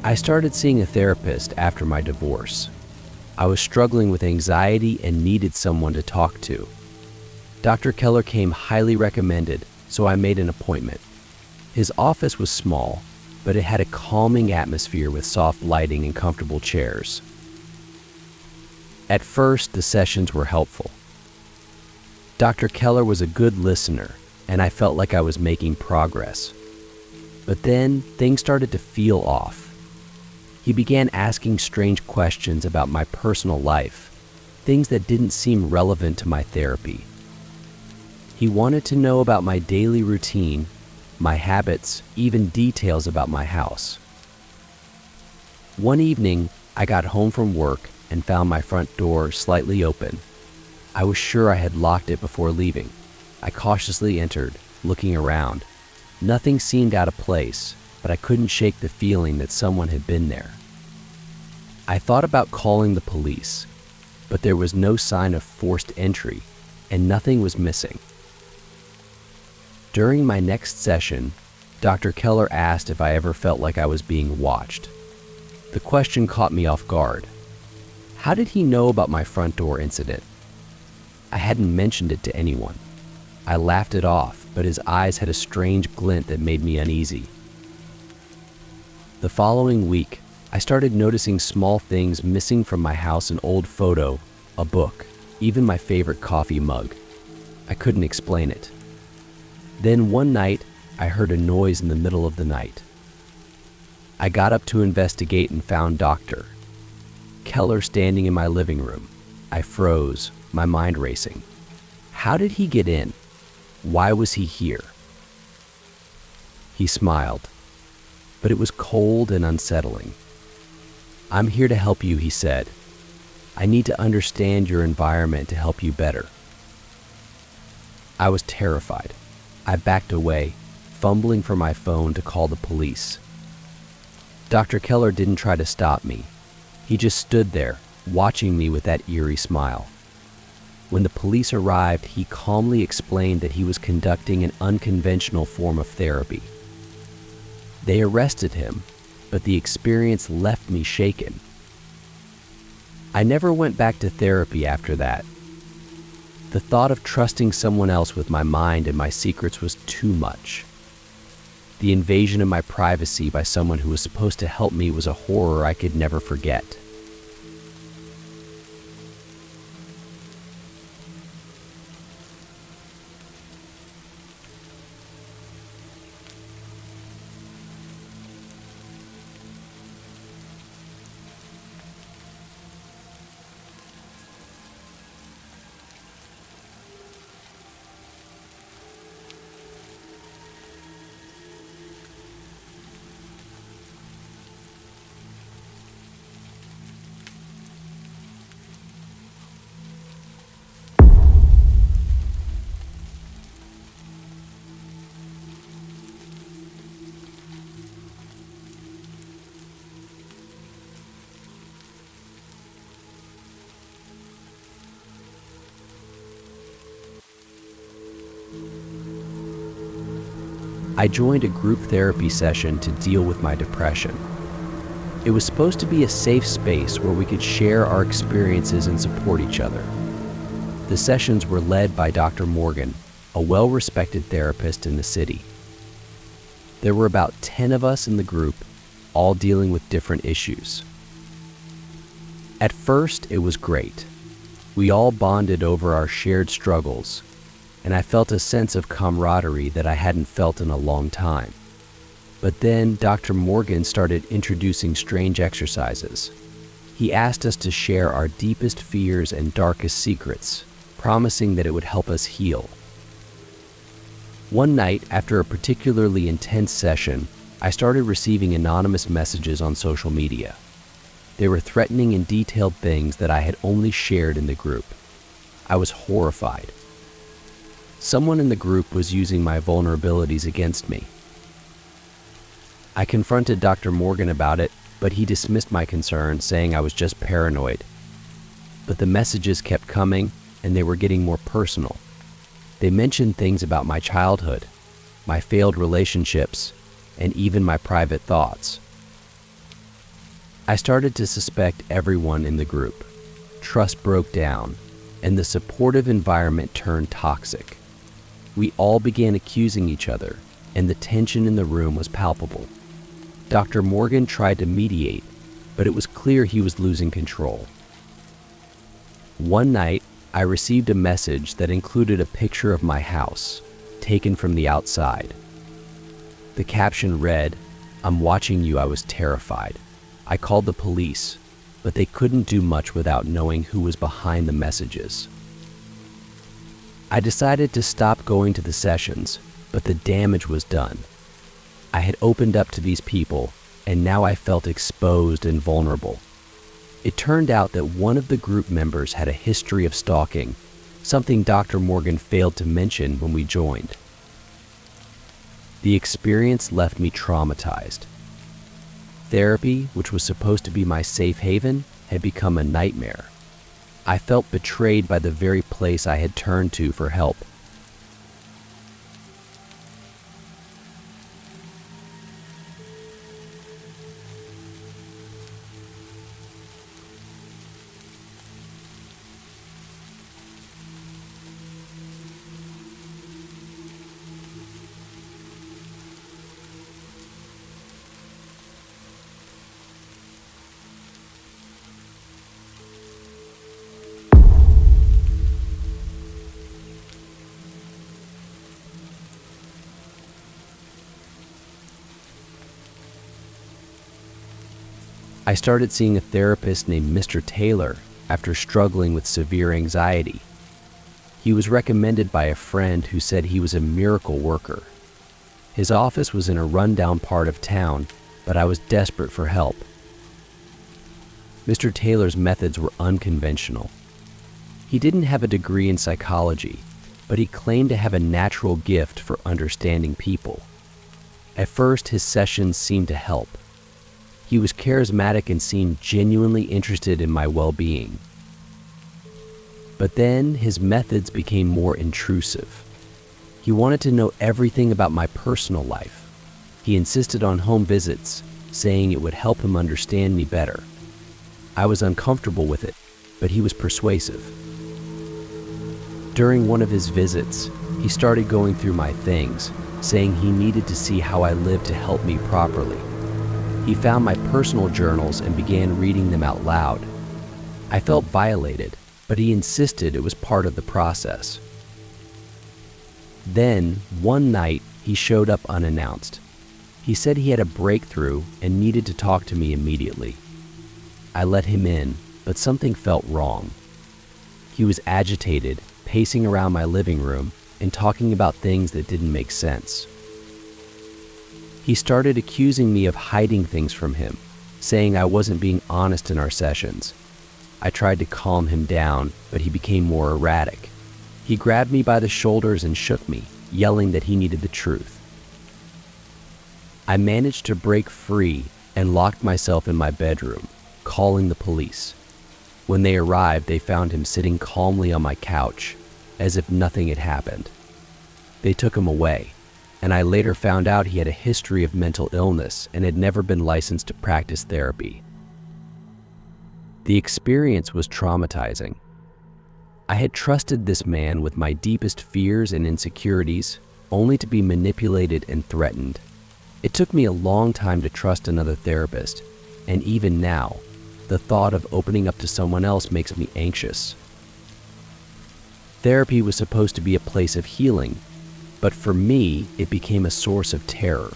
I started seeing a therapist after my divorce. I was struggling with anxiety and needed someone to talk to. Dr. Keller came highly recommended, so I made an appointment. His office was small, but it had a calming atmosphere with soft lighting and comfortable chairs. At first, the sessions were helpful. Dr. Keller was a good listener, and I felt like I was making progress. But then, things started to feel off. He began asking strange questions about my personal life, things that didn't seem relevant to my therapy. He wanted to know about my daily routine, my habits, even details about my house. One evening, I got home from work and found my front door slightly open. I was sure I had locked it before leaving. I cautiously entered, looking around. Nothing seemed out of place, but I couldn't shake the feeling that someone had been there. I thought about calling the police, but there was no sign of forced entry, and nothing was missing. During my next session, Dr. Keller asked if I ever felt like I was being watched. The question caught me off guard. How did he know about my front door incident? I hadn't mentioned it to anyone. I laughed it off, but his eyes had a strange glint that made me uneasy. The following week, I started noticing small things missing from my house: an old photo, a book, even my favorite coffee mug. I couldn't explain it. Then one night, I heard a noise in the middle of the night. I got up to investigate and found Dr. Keller standing in my living room. I froze, my mind racing. How did he get in? Why was he here? He smiled, but it was cold and unsettling. "I'm here to help you," he said. "I need to understand your environment to help you better." I was terrified. I backed away, fumbling for my phone to call the police. Dr. Keller didn't try to stop me. He just stood there, watching me with that eerie smile. When the police arrived, he calmly explained that he was conducting an unconventional form of therapy. They arrested him, but the experience left me shaken. I never went back to therapy after that. The thought of trusting someone else with my mind and my secrets was too much. The invasion of my privacy by someone who was supposed to help me was a horror I could never forget. I joined a group therapy session to deal with my depression. It was supposed to be a safe space where we could share our experiences and support each other. The sessions were led by Dr. Morgan, a well-respected therapist in the city. There were about 10 of us in the group, all dealing with different issues. At first, it was great. We all bonded over our shared struggles, and I felt a sense of camaraderie that I hadn't felt in a long time. But then Dr. Morgan started introducing strange exercises. He asked us to share our deepest fears and darkest secrets, promising that it would help us heal. One night, after a particularly intense session, I started receiving anonymous messages on social media. They were threatening and detailed things that I had only shared in the group. I was horrified. Someone in the group was using my vulnerabilities against me. I confronted Dr. Morgan about it, but he dismissed my concern, saying I was just paranoid. But the messages kept coming, and they were getting more personal. They mentioned things about my childhood, my failed relationships, and even my private thoughts. I started to suspect everyone in the group. Trust broke down, and the supportive environment turned toxic. We all began accusing each other, and the tension in the room was palpable. Dr. Morgan tried to mediate, but it was clear he was losing control. One night, I received a message that included a picture of my house, taken from the outside. The caption read, "I'm watching you, I was terrified. I called the police, but they couldn't do much without knowing who was behind the messages." I decided to stop going to the sessions, but the damage was done. I had opened up to these people, and now I felt exposed and vulnerable. It turned out that one of the group members had a history of stalking, something Dr. Morgan failed to mention when we joined. The experience left me traumatized. Therapy, which was supposed to be my safe haven, had become a nightmare. I felt betrayed by the very place I had turned to for help. I started seeing a therapist named Mr. Taylor after struggling with severe anxiety. He was recommended by a friend who said he was a miracle worker. His office was in a rundown part of town, but I was desperate for help. Mr. Taylor's methods were unconventional. He didn't have a degree in psychology, but he claimed to have a natural gift for understanding people. At first, his sessions seemed to help. He was charismatic and seemed genuinely interested in my well-being. But then his methods became more intrusive. He wanted to know everything about my personal life. He insisted on home visits, saying it would help him understand me better. I was uncomfortable with it, but he was persuasive. During one of his visits, he started going through my things, saying he needed to see how I lived to help me properly. He found my personal journals and began reading them out loud. I felt violated, but he insisted it was part of the process. Then, one night, he showed up unannounced. He said he had a breakthrough and needed to talk to me immediately. I let him in, but something felt wrong. He was agitated, pacing around my living room and talking about things that didn't make sense. He started accusing me of hiding things from him, saying I wasn't being honest in our sessions. I tried to calm him down, but he became more erratic. He grabbed me by the shoulders and shook me, yelling that he needed the truth. I managed to break free and locked myself in my bedroom, calling the police. When they arrived, they found him sitting calmly on my couch, as if nothing had happened. They took him away, and I later found out he had a history of mental illness and had never been licensed to practice therapy. The experience was traumatizing. I had trusted this man with my deepest fears and insecurities, only to be manipulated and threatened. It took me a long time to trust another therapist, and even now, the thought of opening up to someone else makes me anxious. Therapy was supposed to be a place of healing, but for me, it became a source of terror.